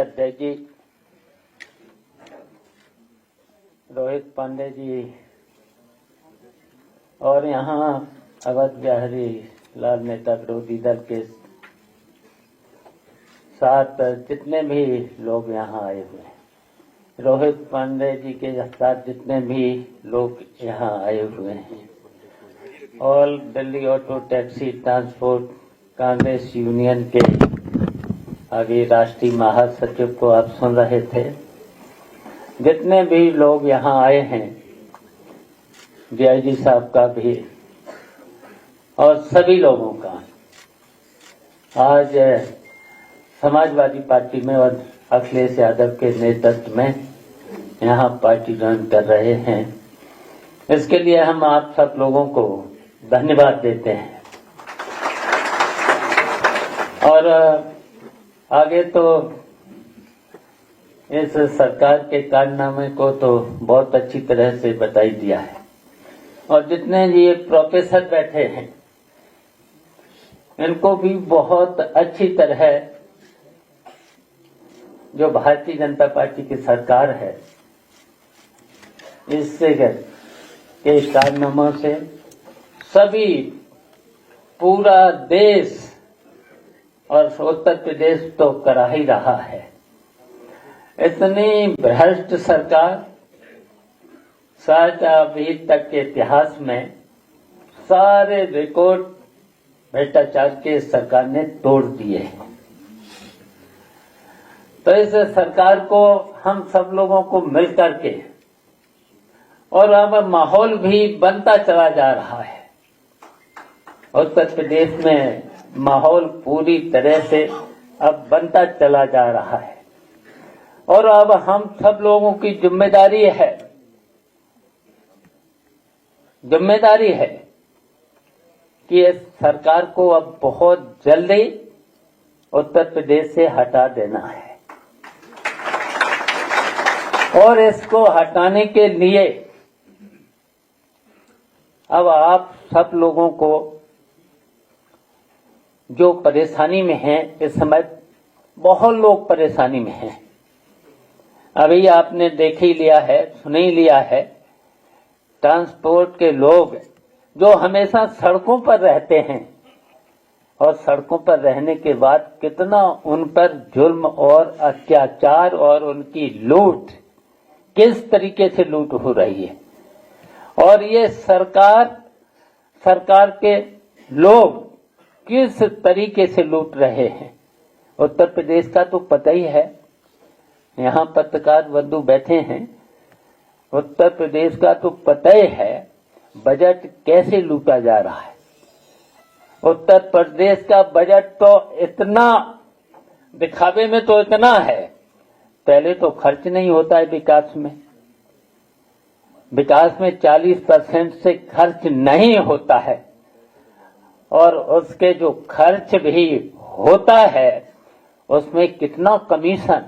अध्यक्ष जी, रोहित पांडे जी और यहाँ अवध बिहारी लाल नेता विरोधी दल के साथ जितने भी लोग यहाँ आए हुए हैं, रोहित पांडे जी के साथ जितने भी लोग यहाँ आए हुए हैं, all Delhi auto taxi transport Congress union के अभी राष्ट्रीय महासचिव को आप सुन रहे थे, जितने भी लोग यहाँ आए हैं, डीआईजी साहब का भी और सभी लोगों का आज समाजवादी पार्टी में और अखिलेश यादव के नेतृत्व में यहाँ पार्टी ज्वाइन कर रहे हैं। इसके लिए हम आप सब लोगों को धन्यवाद देते हैं और आगे तो इस सरकार के कारनामे को तो बहुत अच्छी तरह से बता ही दिया है और जितने ये प्रोफेसर बैठे हैं इनको भी बहुत अच्छी तरह जो भारतीय जनता पार्टी की सरकार है इससे के कारनामों से सभी पूरा देश और उत्तर प्रदेश तो करा ही रहा है। इतनी भ्रष्ट सरकार शायद अभी तक के इतिहास में सारे रिकॉर्ड भ्रष्टाचार के सरकार ने तोड़ दिए हैं। तो इस सरकार को हम सब लोगों को मिलकर के और अब माहौल भी बनता चला जा रहा है। उत्तर प्रदेश में माहौल पूरी तरह से अब बनता चला जा रहा है और अब हम सब लोगों की जिम्मेदारी है कि इस सरकार को अब बहुत जल्दी उत्तर प्रदेश से हटा देना है और इसको हटाने के लिए अब आप सब लोगों को जो परेशानी में हैं, इस समय बहुत लोग परेशानी में हैं। अभी आपने देख ही लिया है, सुन ही लिया है, ट्रांसपोर्ट के लोग जो हमेशा सड़कों पर रहते हैं और सड़कों पर रहने के बाद कितना उन पर जुल्म और अत्याचार और उनकी लूट किस तरीके से लूट हो रही है और ये सरकार के लोग किस तरीके से लूट रहे हैं। उत्तर प्रदेश का तो पता ही है, यहाँ पत्रकार बंधु बैठे हैं, उत्तर प्रदेश का तो पता ही है बजट कैसे लूटा जा रहा है। उत्तर प्रदेश का बजट तो इतना दिखावे में तो इतना है, पहले तो खर्च नहीं होता है विकास में 40% से खर्च नहीं होता है और उसके जो खर्च भी होता है उसमें कितना कमीशन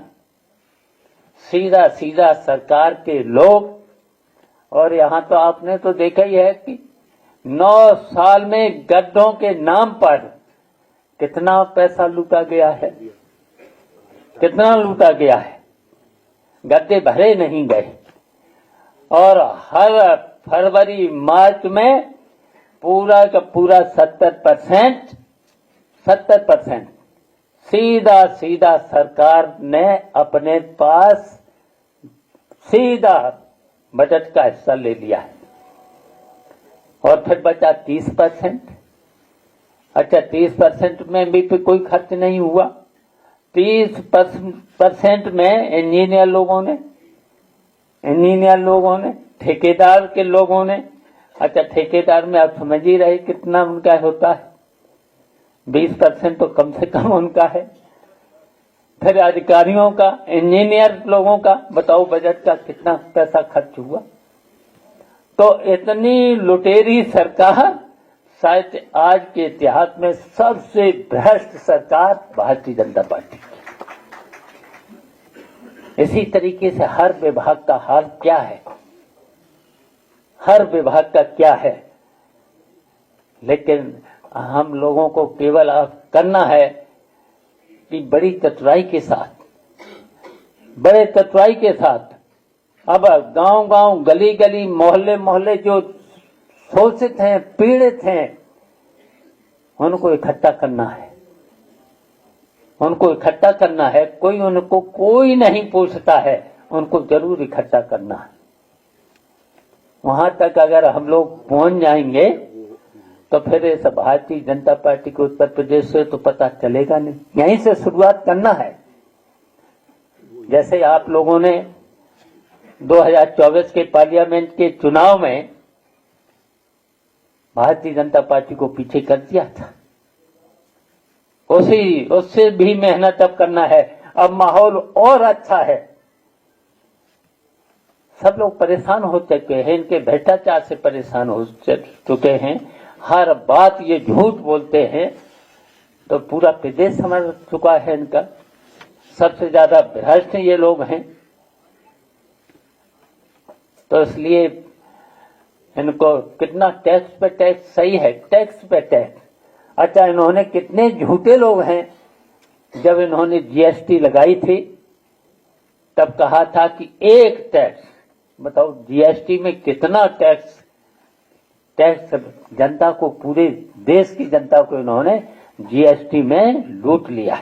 सीधा सरकार के लोग। और यहाँ तो आपने तो देखा ही है कि 9 साल में गड्ढों के नाम पर कितना पैसा लूटा गया है, गड्ढे भरे नहीं गए और हर फरवरी मार्च में पूरा का पूरा 70% सीधा सरकार ने अपने पास सीधा बजट का हिस्सा ले लिया है और फिर बचा 30%। अच्छा, 30% में भी कोई खर्च नहीं हुआ। 30% में इंजीनियर लोगों ने ठेकेदार के लोगों ने, अच्छा ठेकेदार में आप समझ ही रहे कितना उनका होता है, 20% तो कम से कम उनका है। फिर अधिकारियों का, इंजीनियर लोगों का बताओ बजट का कितना पैसा खर्च हुआ। तो इतनी लुटेरी सरकार शायद आज के इतिहास में सबसे भ्रष्ट सरकार भारतीय जनता पार्टी की। इसी तरीके से हर विभाग का हाल क्या है, लेकिन हम लोगों को केवल अब करना है कि बड़ी चतुराई के साथ बड़े चतुराई के साथ अब गांव गांव, गली गली, मोहल्ले मोहल्ले जो शोषित हैं, पीड़ित हैं, उनको इकट्ठा करना है, उनको इकट्ठा करना है। उनको कोई नहीं पूछता है, उनको जरूर इकट्ठा करना है। वहां तक अगर हम लोग पहुंच जाएंगे तो फिर इस भारतीय जनता पार्टी को उत्तर प्रदेश से तो पता चलेगा नहीं। यहीं से शुरुआत करना है। जैसे आप लोगों ने 2024 के पार्लियामेंट के चुनाव में भारतीय जनता पार्टी को पीछे कर दिया था, उससे भी मेहनत अब करना है। अब माहौल और अच्छा है। सब लोग परेशान हो चुके हैं, इनके भ्रष्टाचार से परेशान हो चुके हैं। हर बात ये झूठ बोलते हैं, तो पूरा प्रदेश समझ चुका है इनका। सबसे ज्यादा भ्रष्ट ये लोग हैं, तो इसलिए इनको कितना टैक्स पे टैक्स, सही है, टैक्स पे टैक्स। अच्छा, इन्होंने कितने झूठे लोग हैं। जब इन्होंने जीएसटी लगाई थी तब कहा था कि एक टैक्स, बताओ जीएसटी में कितना टैक्स जनता को, पूरे देश की जनता को इन्होंने जीएसटी में लूट लिया।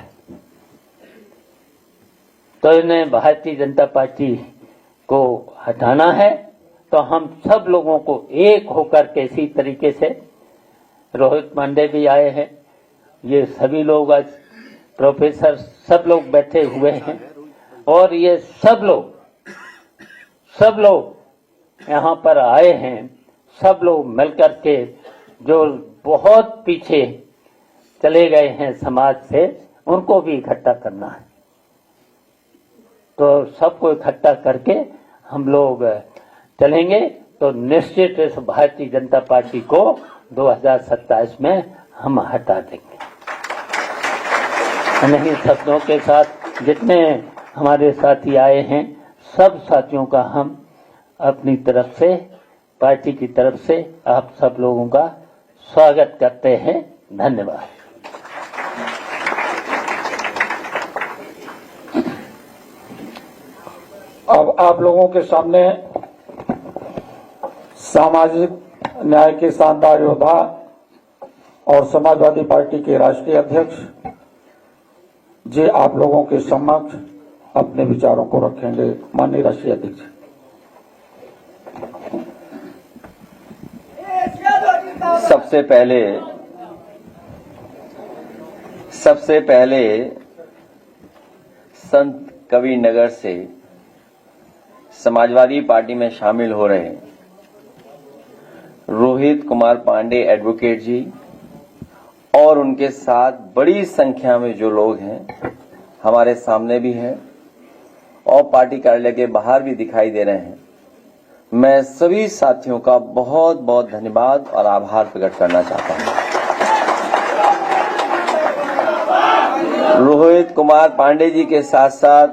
तो इन्हें भारतीय जनता पार्टी को हटाना है। तो हम सब लोगों को एक होकर के, इसी तरीके से रोहित पांडे भी आए हैं, ये सभी लोग, आज प्रोफेसर सब लोग बैठे हुए हैं, और ये सब लोग यहाँ पर आए हैं। सब लोग मिलकर के जो बहुत पीछे चले गए हैं समाज से, उनको भी इकट्ठा करना है। तो सबको इकट्ठा करके हम लोग चलेंगे, तो निश्चित इस भारतीय जनता पार्टी को 2027 में हम हटा देंगे। इन्हीं शब्दों के साथ जितने हमारे साथी आए हैं, सब साथियों का हम अपनी तरफ से, पार्टी की तरफ से आप सब लोगों का स्वागत करते हैं। धन्यवाद। अब आप लोगों के सामने सामाजिक न्याय के शानदार योद्धा और समाजवादी पार्टी के राष्ट्रीय अध्यक्ष जी आप लोगों के समक्ष अपने विचारों को रखेंगे। माननीय राष्ट्रीय अध्यक्ष। सबसे पहले संत कबीर नगर से समाजवादी पार्टी में शामिल हो रहे रोहित कुमार पांडे एडवोकेट जी और उनके साथ बड़ी संख्या में जो लोग हैं, हमारे सामने भी हैं और पार्टी कार्यालय के बाहर भी दिखाई दे रहे हैं, मैं सभी साथियों का बहुत बहुत धन्यवाद और आभार प्रकट करना चाहता हूं। रोहित कुमार पांडे जी के साथ साथ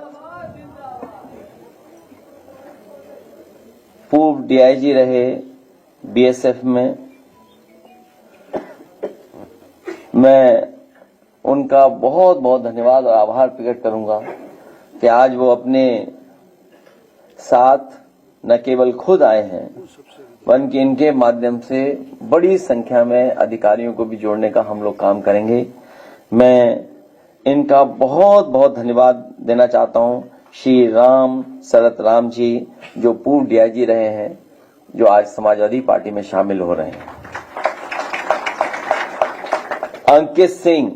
पूर्व डीआईजी रहे बीएसएफ में, मैं उनका बहुत बहुत धन्यवाद और आभार प्रकट करूंगा कि आज वो अपने साथ न केवल खुद आए हैं, बल्कि इनके माध्यम से बड़ी संख्या में अधिकारियों को भी जोड़ने का हम लोग काम करेंगे। मैं इनका बहुत बहुत धन्यवाद देना चाहता हूं श्री राम शरत राम जी, जो पूर्व डीआईजी रहे हैं, जो आज समाजवादी पार्टी में शामिल हो रहे हैं। अंकित सिंह,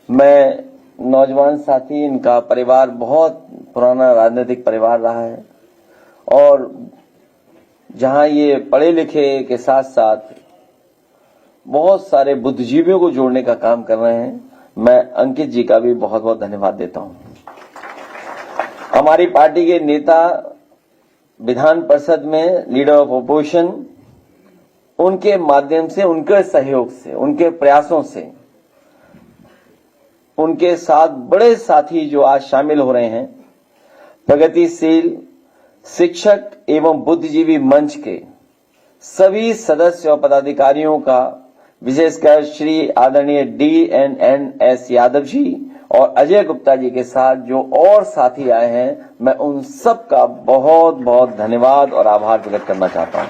मैं नौजवान साथी, इनका परिवार बहुत पुराना राजनीतिक परिवार रहा है और जहां ये पढ़े लिखे के साथ साथ बहुत सारे बुद्धिजीवियों को जोड़ने का काम कर रहे हैं, मैं अंकित जी का भी बहुत बहुत धन्यवाद देता हूं। हमारी पार्टी के नेता विधान परिषद में लीडर ऑफ ऑपोजिशन, उनके माध्यम से, उनके सहयोग से, उनके प्रयासों से, उनके साथ बड़े साथी जो आज शामिल हो रहे हैं, प्रगतिशील शिक्षक एवं बुद्धिजीवी मंच के सभी सदस्य और पदाधिकारियों का, विशेषकर श्री आदरणीय DNNS यादव जी और अजय गुप्ता जी के साथ जो और साथी आए हैं, मैं उन सब का बहुत बहुत धन्यवाद और आभार प्रकट करना चाहता हूं।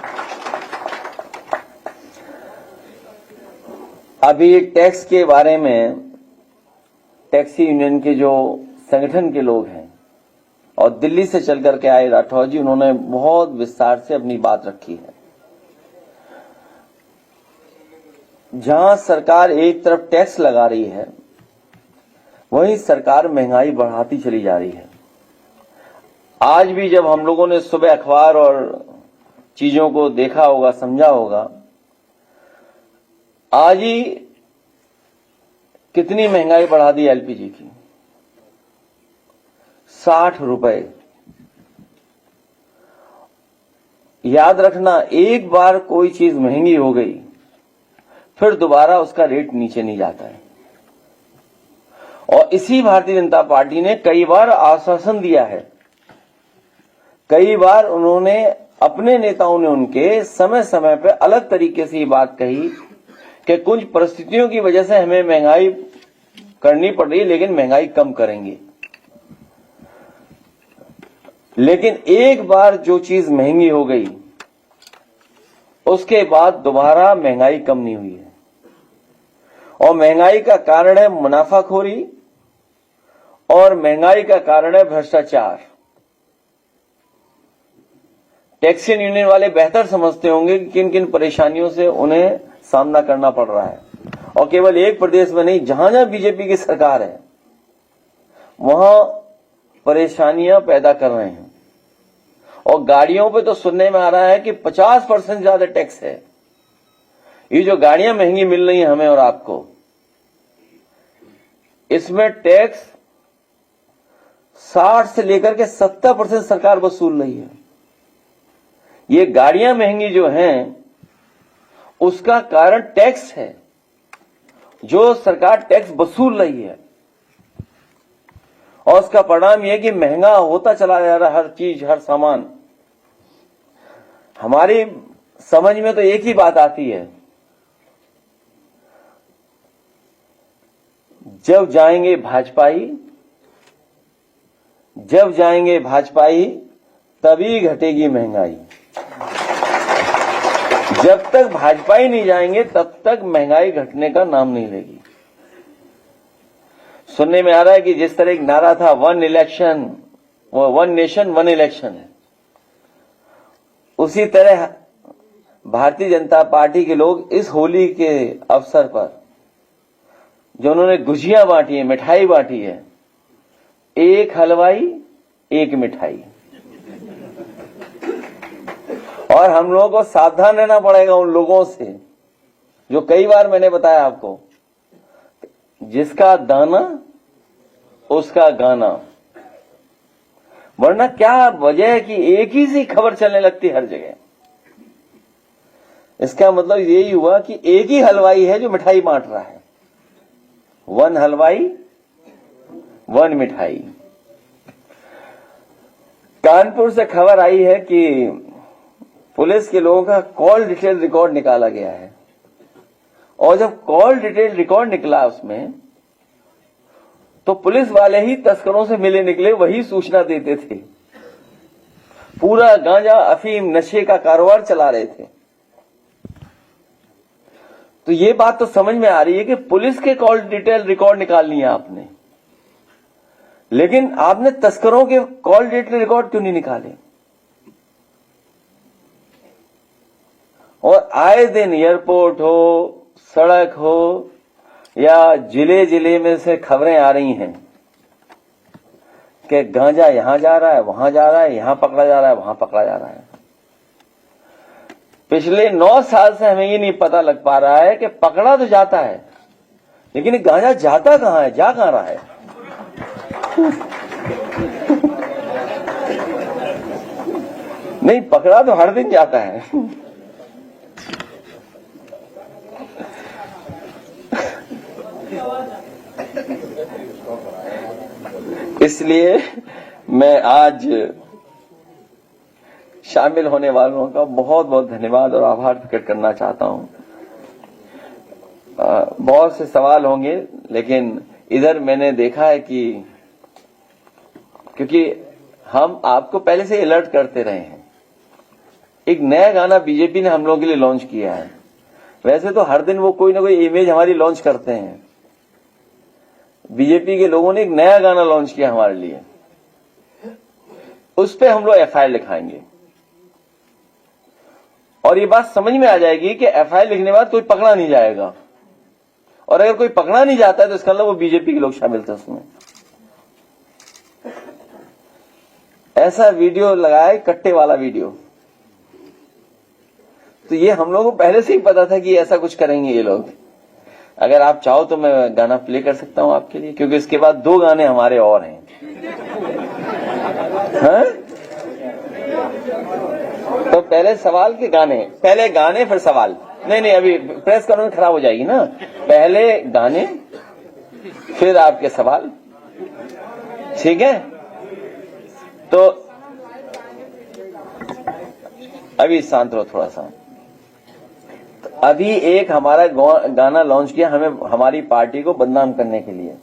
अभी टैक्स के बारे में टैक्सी यूनियन के जो संगठन के लोग हैं और दिल्ली से चल करके आए राठौर जी, उन्होंने बहुत विस्तार से अपनी बात रखी है। जहां सरकार एक तरफ टैक्स लगा रही है, वहीं सरकार महंगाई बढ़ाती चली जा रही है। आज भी जब हम लोगों ने सुबह अखबार और चीजों को देखा होगा, समझा होगा, आज ही कितनी महंगाई बढ़ा दी एलपीजी की, 60 रुपए। याद रखना, एक बार कोई चीज महंगी हो गई फिर दोबारा उसका रेट नीचे नहीं जाता है। और इसी भारतीय जनता पार्टी ने कई बार आश्वासन दिया है, कई बार उन्होंने अपने नेताओं ने उनके समय समय पर अलग तरीके से ये बात कही कि कुछ परिस्थितियों की वजह से हमें महंगाई करनी पड़ रही है, लेकिन महंगाई कम करेंगे। लेकिन एक बार जो चीज महंगी हो गई, उसके बाद दोबारा महंगाई कम नहीं हुई है। और महंगाई का कारण है मुनाफाखोरी, और महंगाई का कारण है भ्रष्टाचार। टैक्सी यूनियन वाले बेहतर समझते होंगे कि किन किन परेशानियों से उन्हें सामना करना पड़ रहा है। और केवल एक प्रदेश में नहीं, जहां जहां बीजेपी की सरकार है वहां परेशानियां पैदा कर रहे हैं। और गाड़ियों पे तो सुनने में आ रहा है कि 50% ज्यादा टैक्स है। ये जो गाड़ियां महंगी मिल रही हैं हमें और आपको, इसमें टैक्स 60 से लेकर के 70% सरकार वसूल रही है। ये गाड़ियां महंगी जो हैं, उसका कारण टैक्स है, जो सरकार टैक्स वसूल रही है। और उसका परिणाम यह कि महंगा होता चला जा रहा है हर चीज, हर सामान। हमारी समझ में तो एक ही बात आती है, जब जाएंगे भाजपाई तभी घटेगी महंगाई। जब तक भाजपाई नहीं जाएंगे तब तक महंगाई घटने का नाम नहीं लेगी। सुनने में आ रहा है कि जिस तरह एक नारा था, वन नेशन वन इलेक्शन है, उसी तरह भारतीय जनता पार्टी के लोग इस होली के अवसर पर जो उन्होंने गुजिया बांटी है, मिठाई बांटी है, एक हलवाई एक मिठाई। और हम लोगों को सावधान रहना पड़ेगा उन लोगों से जो कई बार मैंने बताया आपको, जिसका दाना उसका गाना। वरना क्या वजह है कि एक ही सी खबर चलने लगती हर जगह। इसका मतलब यही हुआ कि एक ही हलवाई है जो मिठाई बांट रहा है, वन हलवाई वन मिठाई। कानपुर से खबर आई है कि पुलिस के लोगों का कॉल डिटेल रिकॉर्ड निकाला गया है। और जब कॉल डिटेल रिकॉर्ड निकला उसमें, तो पुलिस वाले ही तस्करों से मिले निकले, वही सूचना देते थे। पूरा गांजा अफीम नशे का कारोबार चला रहे थे। तो ये बात तो समझ में आ रही है कि पुलिस के कॉल डिटेल रिकॉर्ड निकालनी है आपने, लेकिन आपने तस्करों के कॉल डिटेल रिकॉर्ड क्यों नहीं निकाले? और आए दिन एयरपोर्ट हो, सड़क हो, या जिले जिले में से खबरें आ रही हैं कि गांजा यहां जा रहा है, वहां जा रहा है, यहां पकड़ा जा रहा है, वहां पकड़ा जा रहा है। पिछले 9 साल से हमें ये नहीं पता लग पा रहा है कि पकड़ा तो जाता है, लेकिन गांजा जाता कहां है, जा कहां रहा है। नहीं, पकड़ा तो हर दिन जाता है। इसलिए मैं आज शामिल होने वालों का बहुत बहुत धन्यवाद और आभार प्रकट करना चाहता हूं। बहुत से सवाल होंगे, लेकिन इधर मैंने देखा है कि क्योंकि हम आपको पहले से अलर्ट करते रहे हैं, एक नया गाना बीजेपी ने हम लोगों के लिए लॉन्च किया है। वैसे तो हर दिन वो कोई ना कोई इमेज हमारी लॉन्च करते हैं, बीजेपी के लोगों ने एक नया गाना लॉन्च किया हमारे लिए, उस पे हम लोग एफआईआर लिखाएंगे और ये बात समझ में आ जाएगी कि एफआईआर लिखने के बाद कोई पकड़ा नहीं जाएगा, और अगर कोई पकड़ा नहीं जाता है तो इसका मतलब वो बीजेपी के लोग शामिल थे उसमें। ऐसा वीडियो लगाया, कट्टे वाला वीडियो, तो ये हम लोगों को पहले से ही पता था कि ऐसा कुछ करेंगे ये लोग। अगर आप चाहो तो मैं गाना प्ले कर सकता हूं आपके लिए, क्योंकि इसके बाद 2 गाने हमारे और हैं। हाँ? तो पहले सवाल के गाने, पहले गाने फिर सवाल। नहीं, अभी प्रेस कॉन्फ्रेंस खराब हो जाएगी ना, पहले गाने फिर आपके सवाल, ठीक है? तो अभी शांत रहो थोड़ा सा। तो अभी एक हमारा गाना लॉन्च किया हमें, हमारी पार्टी को बदनाम करने के लिए।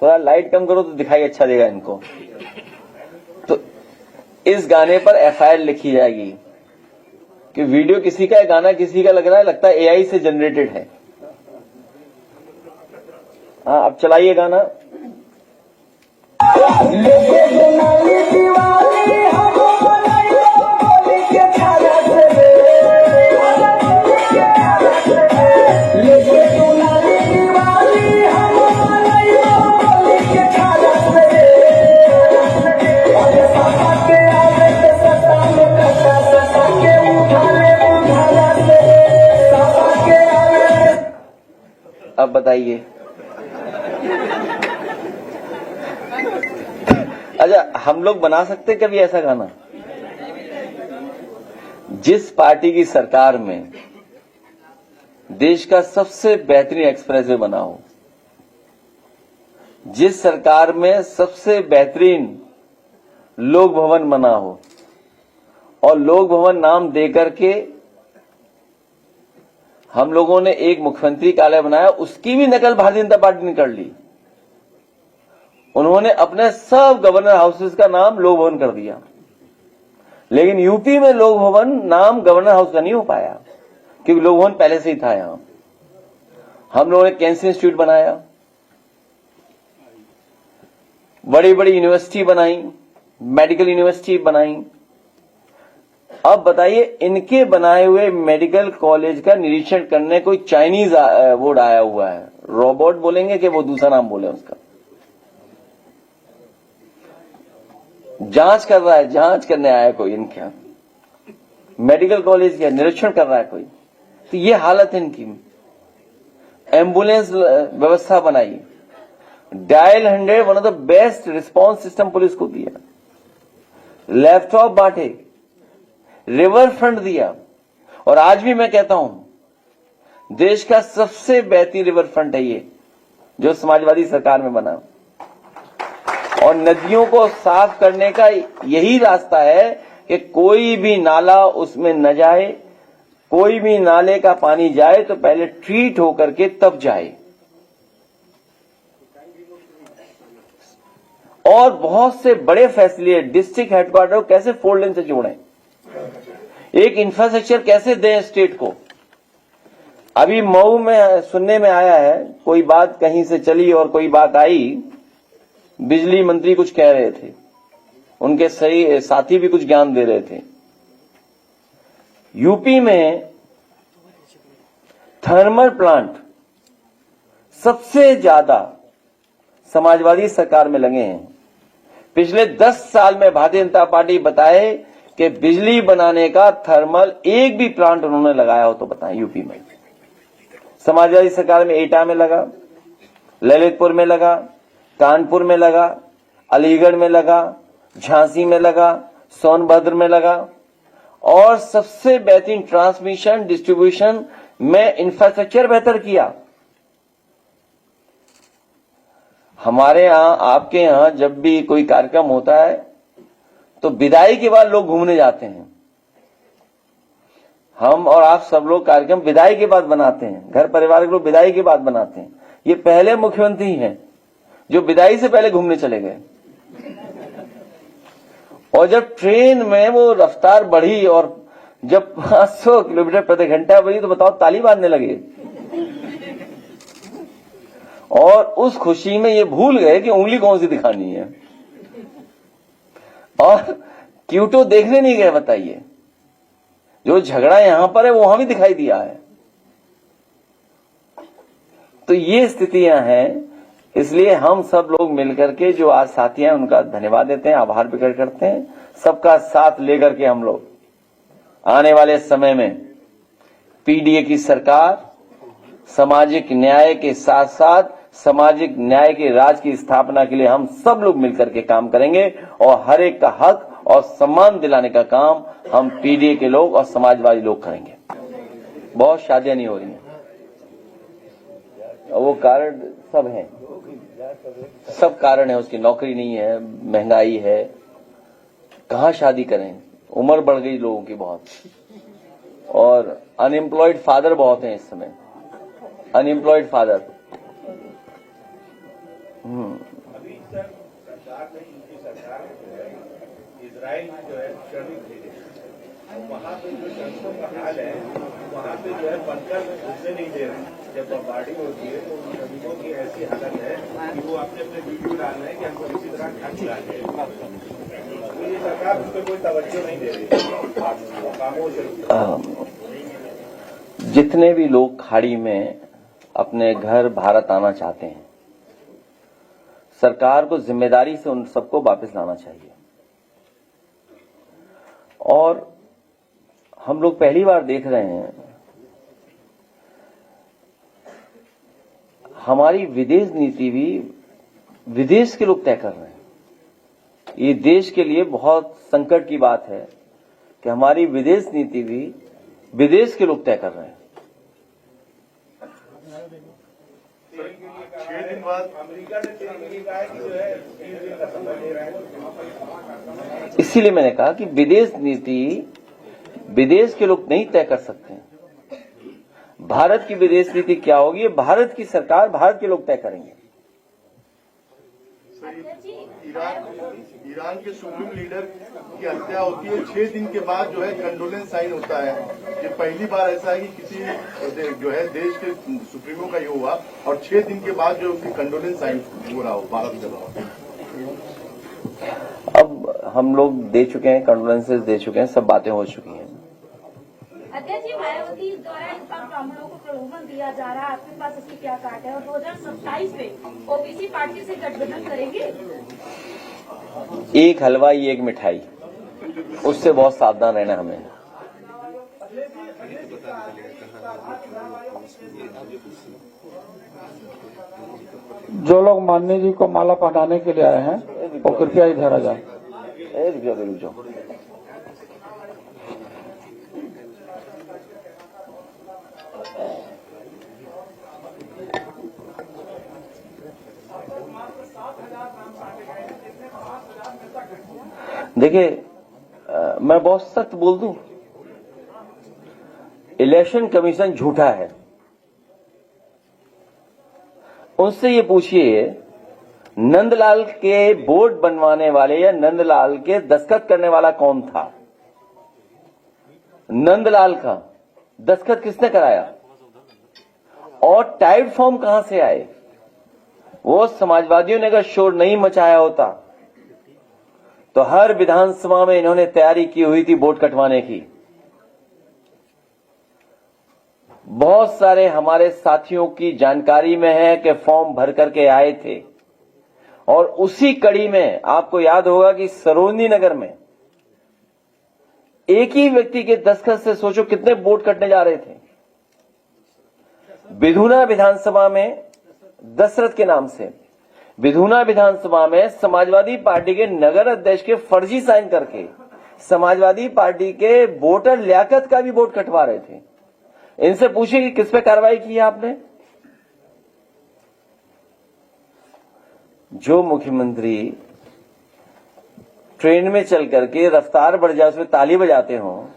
थोड़ा लाइट कम करो तो दिखाई अच्छा देगा इनको। तो इस गाने पर एफआईआर लिखी जाएगी कि वीडियो किसी का है, गाना किसी का लग रहा है, लगता है एआई से जनरेटेड है। हाँ, अब चलाइए गाना। अब बताइए, अच्छा हम लोग बना सकते कभी ऐसा गाना? जिस पार्टी की सरकार में देश का सबसे बेहतरीन एक्सप्रेसवे बना हो, जिस सरकार में सबसे बेहतरीन लोक भवन बना हो, और लोक भवन नाम देकर के हम लोगों ने एक मुख्यमंत्री कार्यालय बनाया, उसकी भी नकल भारतीय जनता पार्टी ने कर ली। उन्होंने अपने सब गवर्नर हाउसेस का नाम लोक भवन कर दिया, लेकिन यूपी में लोक भवन नाम गवर्नर हाउस का नहीं हो पाया, क्योंकि लोक भवन पहले से ही था यहां। हम लोगों ने कैंसर इंस्टीट्यूट बनाया, बड़ी बड़ी यूनिवर्सिटी बनाई, मेडिकल यूनिवर्सिटी बनाई। अब बताइए, इनके बनाए हुए मेडिकल कॉलेज का निरीक्षण करने कोई चाइनीज बोर्ड आया हुआ है, रोबोट बोलेंगे कि वो दूसरा नाम बोले उसका, जांच कर रहा है, जांच करने आया कोई इनके मेडिकल कॉलेज का निरीक्षण कर रहा है कोई। तो ये हालत है इनकी। एम्बुलेंस व्यवस्था बनाई, dial 100 one of the best response system police को दिया, लैपटॉप बांटे, रिवर फ्रंट दिया, और आज भी मैं कहता हूं देश का सबसे बेहतरीन रिवर फ्रंट है ये जो समाजवादी सरकार में बना। और नदियों को साफ करने का यही रास्ता है कि कोई भी नाला उसमें न जाए, कोई भी नाले का पानी जाए तो पहले ट्रीट होकर के तब जाए। और बहुत से बड़े फैसले, डिस्ट्रिक्ट हेडक्वार्टर को कैसे 4 लेन से जोड़ें, एक इंफ्रास्ट्रक्चर कैसे दें स्टेट को। अभी मऊ में सुनने में आया है, कोई बात कहीं से चली और कोई बात आई, बिजली मंत्री कुछ कह रहे थे, उनके सही साथी भी कुछ ज्ञान दे रहे थे। यूपी में थर्मल प्लांट सबसे ज्यादा समाजवादी सरकार में लगे हैं। पिछले 10 साल में भारतीय जनता पार्टी बताए कि बिजली बनाने का थर्मल एक भी प्लांट उन्होंने लगाया हो तो बताएं। यूपी में समाजवादी सरकार में एटा में लगा, ललितपुर में लगा, कानपुर में लगा, अलीगढ़ में लगा, झांसी में लगा, सोनभद्र में लगा, और सबसे बेहतरीन ट्रांसमिशन डिस्ट्रीब्यूशन में इंफ्रास्ट्रक्चर बेहतर किया। हमारे यहां, आपके यहां जब भी कोई कार्यक्रम होता है तो विदाई के बाद लोग घूमने जाते हैं। हम और आप सब लोग कार्यक्रम विदाई के बाद बनाते हैं, घर परिवार के लोग विदाई के बाद बनाते हैं। ये पहले मुख्यमंत्री हैं जो विदाई से पहले घूमने चले गए। और जब ट्रेन में वो रफ्तार बढ़ी और जब 500 किलोमीटर प्रति घंटा बढ़ी तो बताओ ताली बांधने लगे। और उस खुशी में ये भूल गए कि उंगली कौन सी दिखानी है, और क्यूटो देखने नहीं गए। बताइए, जो झगड़ा यहां पर है वो वहां भी दिखाई दिया है। तो ये स्थितियां हैं। इसलिए हम सब लोग मिलकर के जो आज साथी हैं उनका धन्यवाद देते हैं, आभार प्रकट करते हैं। सबका साथ लेकर के हम लोग आने वाले समय में पीडीए की सरकार सामाजिक न्याय के साथ साथ सामाजिक न्याय के राज की स्थापना के लिए हम सब लोग मिलकर के काम करेंगे और हर एक का हक और सम्मान दिलाने का काम हम पीडीए के लोग और समाजवादी लोग करेंगे। बहुत शादियां नहीं हो रही हैं और वो कारण सब हैं, सब कारण है। उसकी नौकरी नहीं है, महंगाई है, कहां शादी करें, उम्र बढ़ गई लोगों की बहुत, और अनएम्प्लॉयड फादर बहुत हैं इस समय, अनएम्प्लॉयड फादर। अभी सर सरकार ने, इनकी सरकार जो है इजराइल में जो है श्रमिक भेजे, वहाँ पे जो श्रमिकों का हाल है, वहाँ पे जो है बनकर घुसने नहीं दे रहे हैं। जब बमबार्डिंग होती है तो उन श्रमिकों की ऐसी हालत है कि वो अपने अपने वीडियो डाल रहे हैं कि हमको किसी तरह खाना खिलाते हैं। तो ये सरकार उस पर कोई तवज्जो नहीं दे रही, खामोश है। जितने भी लोग खाड़ी में अपने घर भारत आना चाहते हैं, सरकार को जिम्मेदारी से उन सबको वापस लाना चाहिए। और हम लोग पहली बार देख रहे हैं, हमारी विदेश नीति भी विदेश के लोग तय कर रहे हैं। ये देश के लिए बहुत संकट की बात है कि हमारी विदेश नीति भी विदेश के लोग तय कर रहे हैं। 6 दिन बाद अमेरिका ने कहा है कि जो है 20 दिन का समय दे रहा है। इसीलिए मैंने कहा कि विदेश नीति विदेश के लोग नहीं तय कर सकते हैं। भारत की विदेश नीति क्या होगी, भारत की सरकार, भारत के लोग तय करेंगे। ईरान के सुप्रीम लीडर की हत्या होती है, 6 दिन के बाद जो है कंडोलेंस साइन होता है। ये पहली बार ऐसा है कि किसी जो है देश के सुप्रीमो का ये हुआ और 6 दिन के बाद जो उसकी कंडोलेंस साइन हो रहा हो भारत के। अब हम लोग दे चुके हैं, कंडोलेंसेस दे चुके हैं, सब बातें हो चुकी हैं। अध्यक्ष जी, मायावती द्वारा इन ब्राह्मणों को प्रलोभन दिया जा रहा है, आपके पास इसकी क्या काट है? और 2027 में ओबीसी पार्टी से गठबंधन करेंगे? एक हलवाई एक मिठाई, उससे बहुत सावधान रहना हमें। जो लोग माननीय जी को माला पहनाने के लिए आए हैं वो कृपया इधर आ जाए। रुक जाओ। देखिए, मैं बहुत सख्त बोल दूं, इलेक्शन कमीशन झूठा है। उनसे ये पूछिए, नंदलाल के बोर्ड बनवाने वाले या नंदलाल के दस्तखत करने वाला कौन था? नंदलाल का दस्तखत किसने कराया? और टाइप फॉर्म कहां से आए? वो समाजवादियों ने अगर शोर नहीं मचाया होता तो हर विधानसभा में इन्होंने तैयारी की हुई थी वोट कटवाने की। बहुत सारे हमारे साथियों की जानकारी में है कि फॉर्म भर करके आए थे। और उसी कड़ी में आपको याद होगा कि सरोजनी नगर में एक ही व्यक्ति के दस्तखत से सोचो कितने वोट कटने जा रहे थे। विधुना विधानसभा में दशरथ के नाम से विधुना विधानसभा में समाजवादी पार्टी के नगर अध्यक्ष के फर्जी साइन करके समाजवादी पार्टी के वोटर लियाकत का भी वोट कटवा रहे थे। इनसे पूछिए कि किस पे कार्रवाई की है आपने? जो मुख्यमंत्री ट्रेन में चल करके रफ्तार बढ़ जाए उसमें ताली बजाते हो,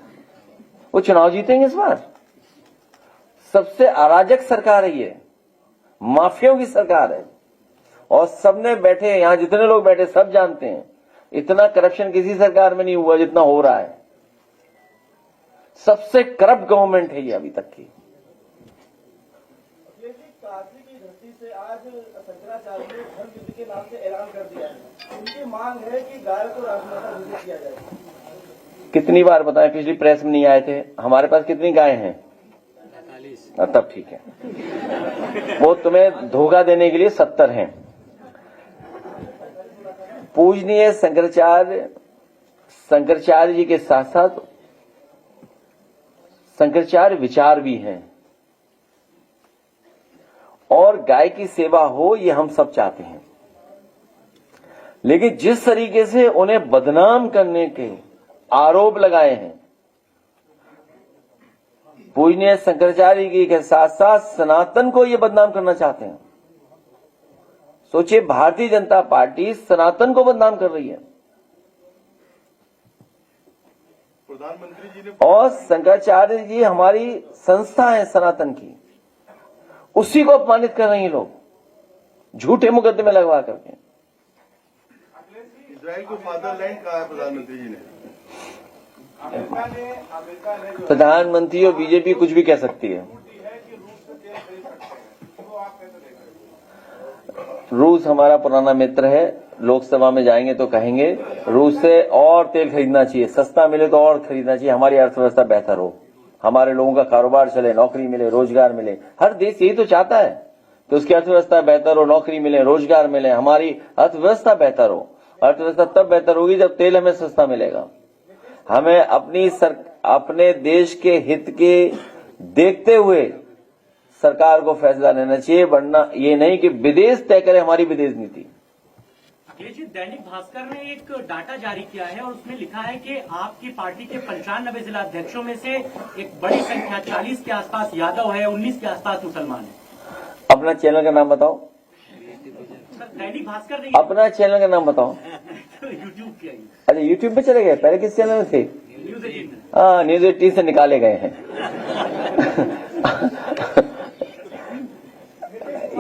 वो चुनाव जीतेंगे इस बार? सबसे अराजक सरकार है ये। माफियाओं की सरकार है। और सबने बैठे, यहां जितने लोग बैठे सब जानते हैं इतना करप्शन किसी सरकार में नहीं हुआ जितना हो रहा है। सबसे करप्ट गवर्नमेंट है ये अभी तक की। काशी की धरती से आज शंकराचार्य ने धर्म युद्ध के नाम से ऐलान कर दिया है। उनकी मांग है कि गाय को राजमाता घोषित किया जाए। कितनी बार बताएं, पिछली प्रेस में नहीं आए थे? हमारे पास कितनी गाय हैं? 45। तब ठीक है, वो तुम्हें धोखा देने के लिए 70 हैं। पूजनीय शंकराचार्य जी के साथ साथ शंकराचार्य विचार भी हैं और गाय की सेवा हो ये हम सब चाहते हैं। लेकिन जिस तरीके से उन्हें बदनाम करने के आरोप लगाए हैं, पूजनीय शंकराचार्य जी के साथ साथ सनातन को ये बदनाम करना चाहते हैं। सोचिए, भारतीय जनता पार्टी सनातन को बदनाम कर रही है। प्रधानमंत्री जी ने और शंकराचार्य जी हमारी संस्था है सनातन की, उसी को अपमानित कर रहे हैं लोग झूठे मुकदमे लगवा करके। इजराइल को फादरलैंड कहा है प्रधानमंत्री जी ने। प्रधानमंत्री और बीजेपी कुछ भी कह सकती है। रूस हमारा पुराना मित्र है, लोकसभा में जाएंगे तो कहेंगे रूस से और तेल खरीदना चाहिए, सस्ता मिले तो और खरीदना चाहिए, हमारी अर्थव्यवस्था बेहतर हो, हमारे लोगों का कारोबार चले, नौकरी मिले, रोजगार मिले। हर देश यही तो चाहता है कि उसकी अर्थव्यवस्था बेहतर हो, नौकरी मिले, रोजगार मिले, हमारी अर्थव्यवस्था बेहतर हो। अर्थव्यवस्था तब बेहतर होगी जब तेल हमें सस्ता मिलेगा। हमें अपने देश के हित के देखते हुए सरकार को फैसला लेना चाहिए, वरना ये नहीं कि विदेश तय करे हमारी विदेश नीति। अखिलेश जी, दैनिक भास्कर ने एक डाटा जारी किया है और उसमें लिखा है कि आपकी पार्टी के 95 जिला अध्यक्षों में से एक बड़ी संख्या 40 के आसपास यादव है, 19 के आसपास मुसलमान है। अपना चैनल का नाम बताओ। दैनिक भास्कर ने अपना चैनल का नाम बताओ। यूट्यूब किया। अच्छा, यूट्यूब पे चले गए, पहले किस चैनल में थे? न्यूज 18। हाँ, न्यूज 18 से निकाले गए हैं।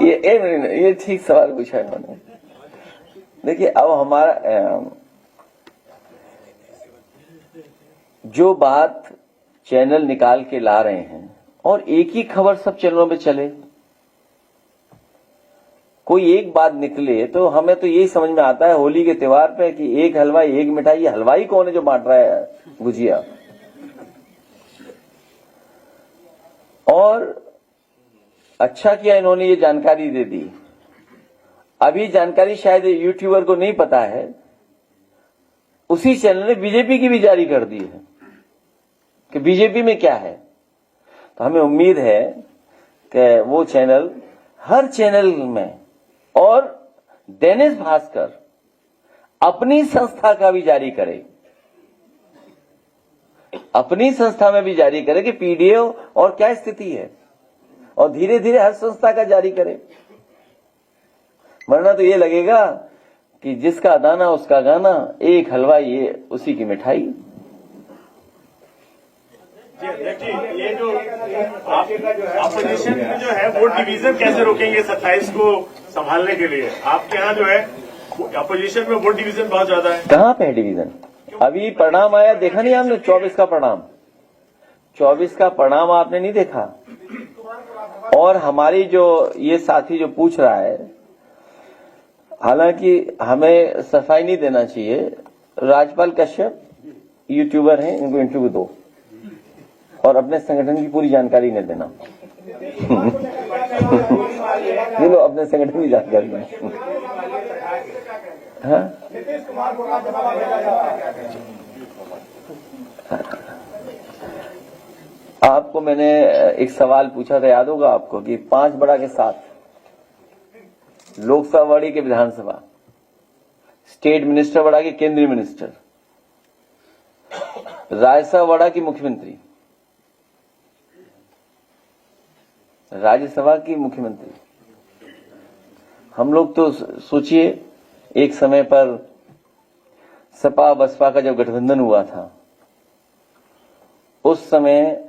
ये ठीक सवाल पूछा है उन्होंने। देखिए, अब हमारा जो बात चैनल निकाल के ला रहे हैं और एक ही खबर सब चैनलों में चले, कोई एक बात निकले तो हमें तो यही समझ में आता है होली के त्योहार पे कि एक हलवाई एक मिठाई। हलवाई कौन है जो बांट रहा है गुजिया? और अच्छा किया इन्होंने ये जानकारी दे दी। अभी जानकारी शायद यूट्यूबर को नहीं पता है, उसी चैनल ने बीजेपी की भी जारी कर दी है कि बीजेपी में क्या है। तो हमें उम्मीद है कि वो चैनल हर चैनल में, और दैनिक भास्कर अपनी संस्था का भी जारी करे, अपनी संस्था में भी जारी करे कि पीडीए और क्या स्थिति है, और धीरे धीरे हर संस्था का जारी करे। वरना तो ये लगेगा कि जिसका दाना उसका गाना, एक हलवाई ये उसी की मिठाई। ये जो अपोजिशन में जो है वोट डिवीजन कैसे रोकेंगे 27 को संभालने के लिए? आपके यहाँ जो है अपोजिशन में वोट डिवीजन बहुत ज्यादा है। कहाँ पे है डिवीजन? अभी परिणाम आया, देखा नहीं आपने? 24 का परिणाम, 24 का परिणाम आपने नहीं देखा? और हमारी जो ये साथी जो पूछ रहा है, हालांकि हमें सफाई नहीं देना चाहिए, राजपाल कश्यप यूट्यूबर हैं, इनको इंटरव्यू दो और अपने संगठन की पूरी जानकारी न देना। ये लो अपने संगठन की जानकारी दें। हाँ? आपको मैंने एक सवाल पूछा था, याद होगा आपको, कि 5 बड़ा के साथ लोकसभा बड़ी के विधानसभा, स्टेट मिनिस्टर बड़ा की केंद्रीय मिनिस्टर, राज्यसभा बड़ा की मुख्यमंत्री, राज्यसभा की मुख्यमंत्री। हम लोग तो सोचिए, एक समय पर सपा बसपा का जब गठबंधन हुआ था, उस समय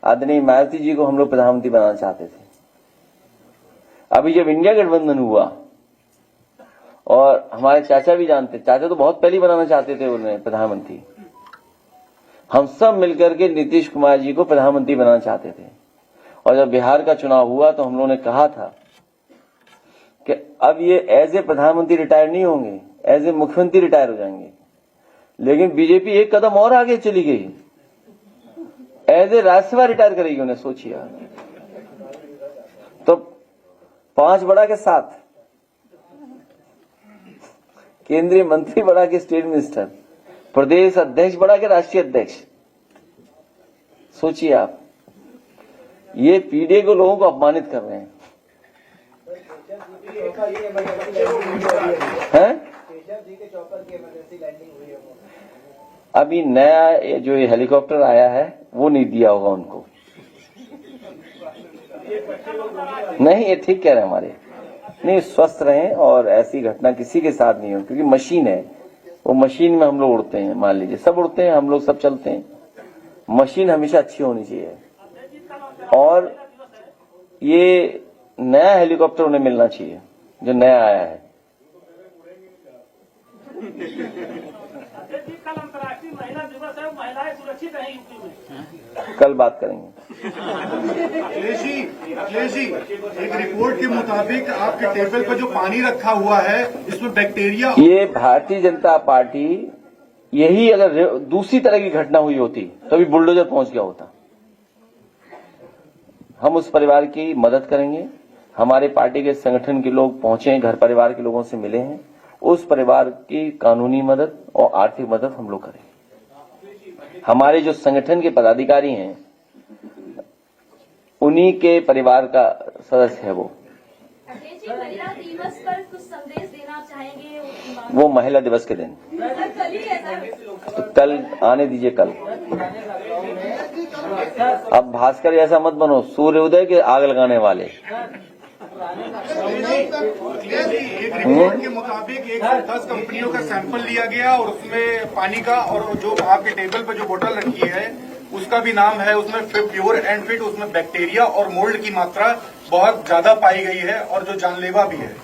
आदरणीय मायावती जी को हम लोग प्रधानमंत्री बनाना चाहते थे। अभी जब इंडिया गठबंधन हुआ, और हमारे चाचा भी जानते, चाचा तो बहुत पहले बनाना चाहते थे उन्हें प्रधानमंत्री, हम सब मिलकर के नीतीश कुमार जी को प्रधानमंत्री बनाना चाहते थे। और जब बिहार का चुनाव हुआ तो हम लोगों ने कहा था कि अब ये एज ए प्रधानमंत्री रिटायर नहीं होंगे, एज ए मुख्यमंत्री रिटायर हो जाएंगे। लेकिन बीजेपी एक कदम और आगे चली गई, एज ए राज्यसभा रिटायर करेगी उन्हें, सोचिए। तो 5 बड़ा के साथ केंद्रीय मंत्री बड़ा के स्टेट मिनिस्टर, प्रदेश अध्यक्ष बड़ा के राष्ट्रीय अध्यक्ष, सोचिए आप। ये पीडीए को लोगों को अपमानित कर रहे हैं। अभी नया जो ये हेलीकॉप्टर आया है वो नहीं दिया होगा उनको। नहीं, ये ठीक कह रहे हैं हमारे, नहीं, स्वस्थ रहें और ऐसी घटना किसी के साथ नहीं हो, क्योंकि मशीन है, वो मशीन में हम लोग उड़ते हैं, मान लीजिए सब उड़ते हैं, हम लोग सब चलते हैं, मशीन हमेशा अच्छी होनी चाहिए। और ये नया हेलीकॉप्टर उन्हें मिलना चाहिए जो नया आया है। कल अंतर्राष्ट्रीय महिला दिवस है, महिलाएं सुरक्षित हैं यूपी में? कल बात करेंगे। अखिलेश जी, एक रिपोर्ट के मुताबिक आपके टेबल पर जो पानी रखा हुआ है इसमें बैक्टीरिया। ये भारतीय जनता पार्टी, यही अगर दूसरी तरह की घटना हुई होती तो अभी बुलडोजर पहुंच गया होता। हम उस परिवार की मदद करेंगे। हमारे पार्टी के संगठन के लोग पहुंचे हैं, घर परिवार के लोगों से मिले हैं, उस परिवार की कानूनी मदद और आर्थिक मदद हम लोग करेंगे। हमारे जो संगठन के पदाधिकारी हैं उन्हीं के परिवार का सदस्य है वो। महिला दिवस पर कुछ संदेश देना चाहेंगे? वो महिला दिवस के दिन कल आने दीजिए। कल अब भास्कर जैसा मत बनो, सूर्योदय के आग लगाने वाले। एक रिपोर्ट के मुताबिक 110 कंपनियों का सैंपल लिया गया और उसमें पानी का, और जो आपके टेबल पर जो बोतल रखी है उसका भी नाम है, उसमें प्योर एंड फिट, उसमें बैक्टीरिया और मोल्ड की मात्रा बहुत ज्यादा पाई गई है और जो जानलेवा भी है।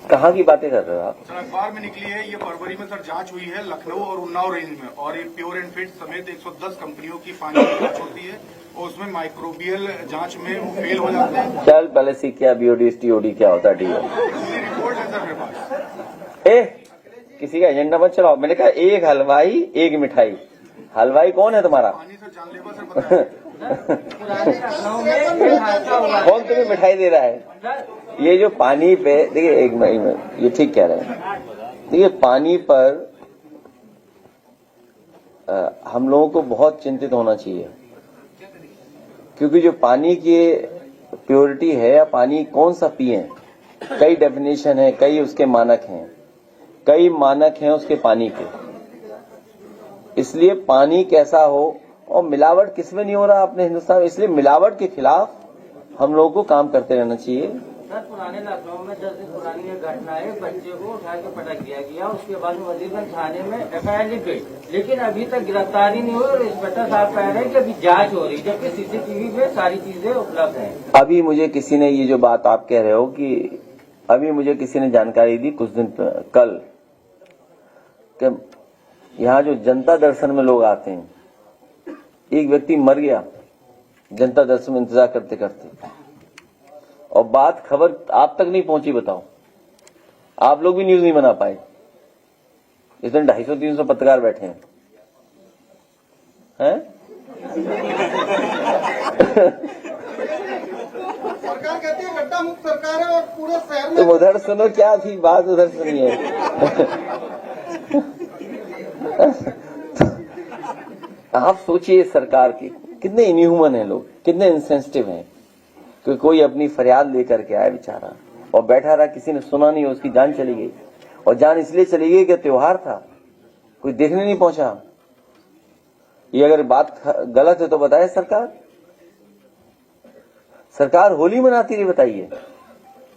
कहाँ की बातें कर रहे हो आप? सर अखबार में निकली है, ये फरवरी में सर जांच हुई है लखनऊ और उन्नाव रेंज में, और ये प्योर एंड फिट समेत 110 कंपनियों की पानी की जांच होती है और उसमें माइक्रोबियल जांच में वो फेल हो जाते हैं। चल पहले सीख क्या बीओडी टीओडी क्या होता है। रिपोर्ट है सर मेरे पास। किसी का एजेंडा मत चलाओ। मैंने कहा एक हलवाई एक मिठाई। हलवाई कौन है तुम्हारा? पानी सर जानलेवा सर बताया। कौन तुम्हें मिठाई दे रहा है? ये जो पानी पे देखिए, एक मिनट, ये ठीक कह रहे हैं। देखिए पानी पर हम लोगों को बहुत चिंतित होना चाहिए, क्योंकि जो पानी की प्योरिटी है या पानी कौन सा पिए, कई डेफिनेशन है, कई उसके मानक हैं, कई मानक हैं उसके पानी के। इसलिए पानी कैसा हो, और मिलावट किसमें नहीं हो रहा अपने हिंदुस्तान में, इसलिए मिलावट के खिलाफ हम लोगों को काम करते रहना चाहिए। सर पुराने लखनऊ में 10 दिन पुरानी एक घटना है, बच्चे को उठा के पटक दिया गया, उसके बाद वजीरगंज थाने में एफआईआर लिख गई, लेकिन अभी तक गिरफ्तारी नहीं हुई और इंस्पेक्टर साहब कह रहे हैं कि अभी जांच हो रही, जबकि सीसीटीवी में सारी चीजें उपलब्ध हैं। अभी मुझे किसी ने, ये जो बात आप कह रहे हो कि अभी मुझे किसी ने जानकारी दी कुछ दिन कल, कि यहाँ जो जनता दर्शन में लोग आते हैं, एक व्यक्ति मर गया जनता दर्शन में इंतजार करते करते, और बात खबर आप तक नहीं पहुंची। बताओ, आप लोग भी न्यूज नहीं बना पाए। इसमें 250-300 पत्रकार बैठे हैं, हैं? सरकार कहती है गड्ढा मुक्त सरकार है और पूरे शहर में। तुम उधर सुनो, क्या थी बात उधर सुनिए। आप सोचिए सरकार की कितने इनह्यूमन हैं लोग, कितने इनसेंसिटिव हैं, कि कोई अपनी फरियाद लेकर के आया बेचारा और बैठा रहा, किसी ने सुना नहीं, उसकी जान चली गई। और जान इसलिए चली गई कि त्योहार था, कोई देखने नहीं पहुंचा। ये अगर बात गलत है तो बताए सरकार। सरकार होली मनाती रही, बताइए,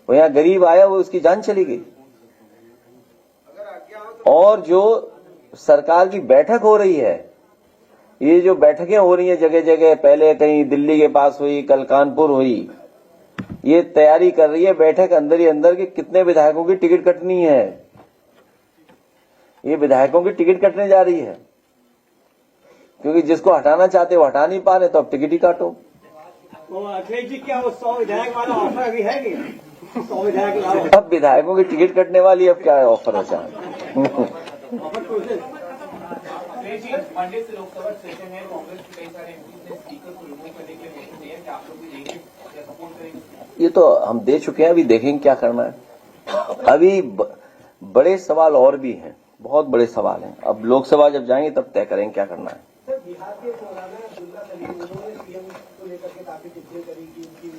वो यहाँ गरीब आया, वो उसकी जान चली गई। और जो सरकार की बैठक हो रही है, ये जो बैठकें हो रही हैं जगह जगह, पहले कहीं दिल्ली के पास हुई, कल कानपुर हुई, ये तैयारी कर रही है बैठक अंदर ही अंदर कि कितने विधायकों की टिकट कटनी है। ये विधायकों की टिकट कटने जा रही है, क्योंकि जिसको हटाना चाहते वो हटा नहीं पा रहे, तो अब टिकट ही काटो। तो अखिलेश जी, क्या वो 100 विधायक वाला ऑफर अभी है कि 100 विधायक लाओ? अब विधायकों की टिकट कटने वाली, अब क्या ऑफर है चाहे। मंडे से लोकसभा सेशन है, कांग्रेस के कई सारे एमपी ने स्पीकर को रिमूव करने के लिए मोशन दिया है, क्या आप लोग भी देंगे या सपोर्ट करेंगे? ये तो हम दे चुके हैं, अभी देखेंगे क्या करना है। अभी बड़े सवाल और भी हैं, बहुत बड़े सवाल हैं। अब लोकसभा जब जाएंगे तब तय करेंगे क्या करना है।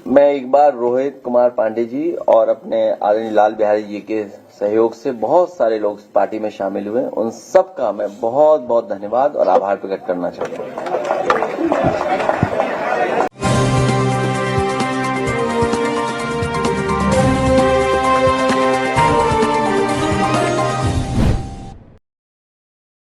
मैं एक बार रोहित कुमार पांडे जी और अपने आदरणीय लाल बिहारी जी के सहयोग से बहुत सारे लोग पार्टी में शामिल हुए, उन सब का मैं बहुत बहुत धन्यवाद और आभार प्रकट करना चाहता हूँ।